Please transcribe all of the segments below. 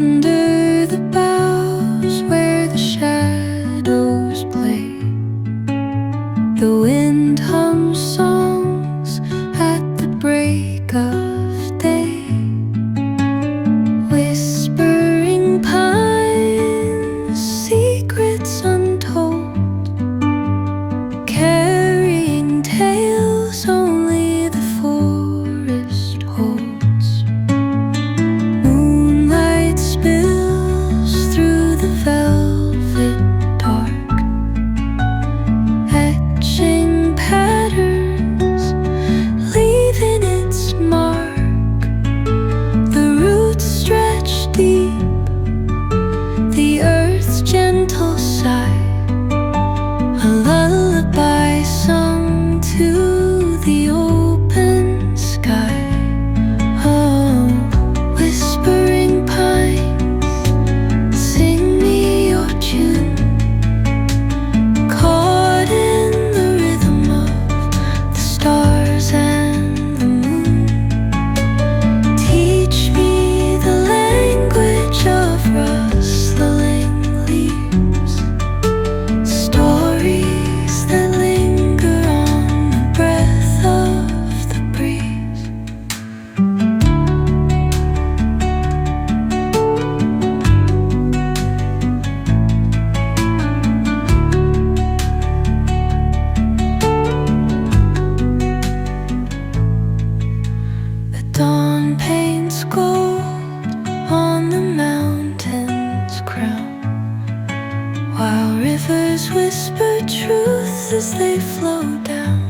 Under the boughs where the shadows play, the wind hums songs at the break of day. Whispering pines, secrets untold, carrying tales only the forest holds. Moonlight spills through the velvet dark, etching patterns, leaving its mark. The roots stretch deep, the earth's gentle sigh, a lullaby sung to the open sky. Oh, whispering pines, sing me your tune, caught in the rhythm of the stars and the moon. Teach me the language of rustling leaves, stories that linger on the breath of the breeze. The dawn paints gold on the mountain's crown, while rivers whisper truth as they flow down.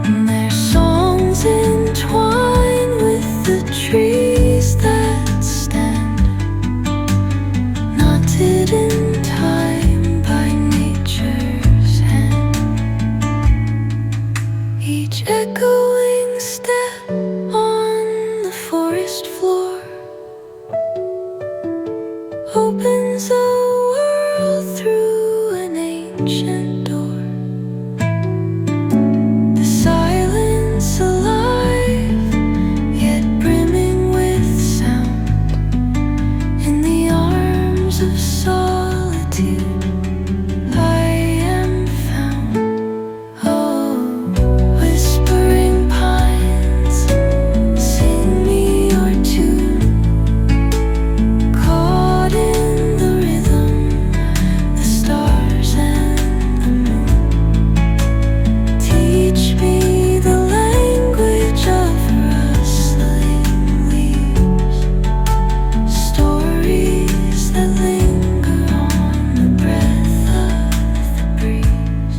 And their songs entwine with the trees that stand, knotted in time by nature's hand. Each echoing step on the forest floor opens a world through an ancient door. The silence alive, yet brimming with sound. In the arms of solitude I am found. Oh, whispering pines, sing me your tune, caught in the rhythm, the stars and the moon. Teach me the language of rustling leaves, stories that linger on the breath of the breeze.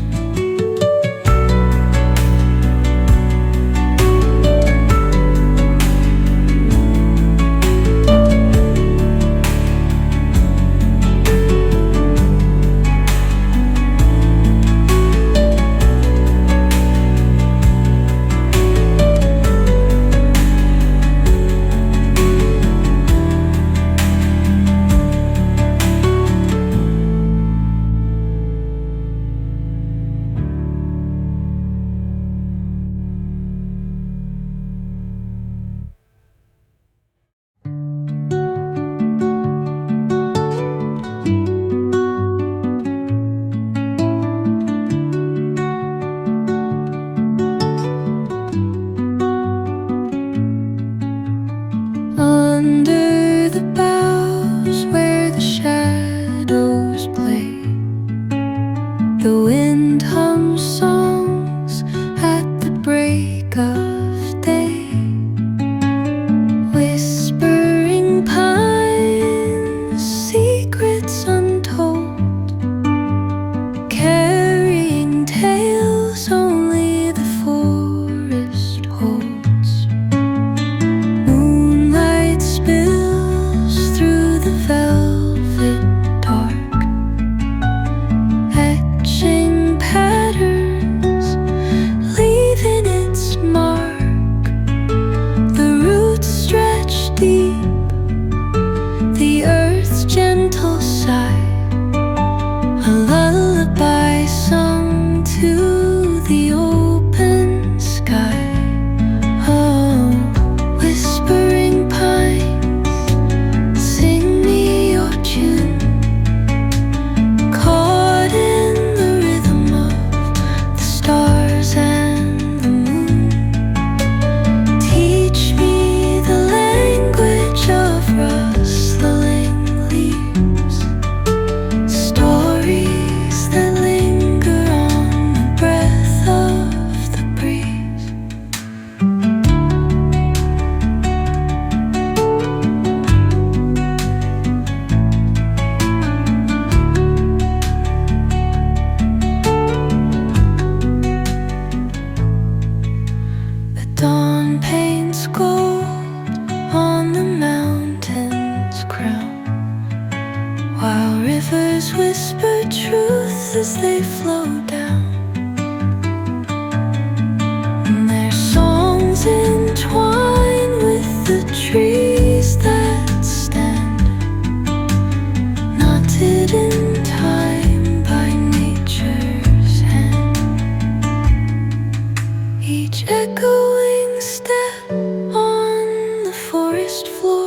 Under the boughs where the shadows play, the wind hums songs at the break of day. Whispering pines, secrets untold, carrying tales only the forest holds. Moonlight spills whisper truth as they flow down. And their songs entwine with the trees that stand, knotted in time by nature's hand. Each echoing step on the forest floor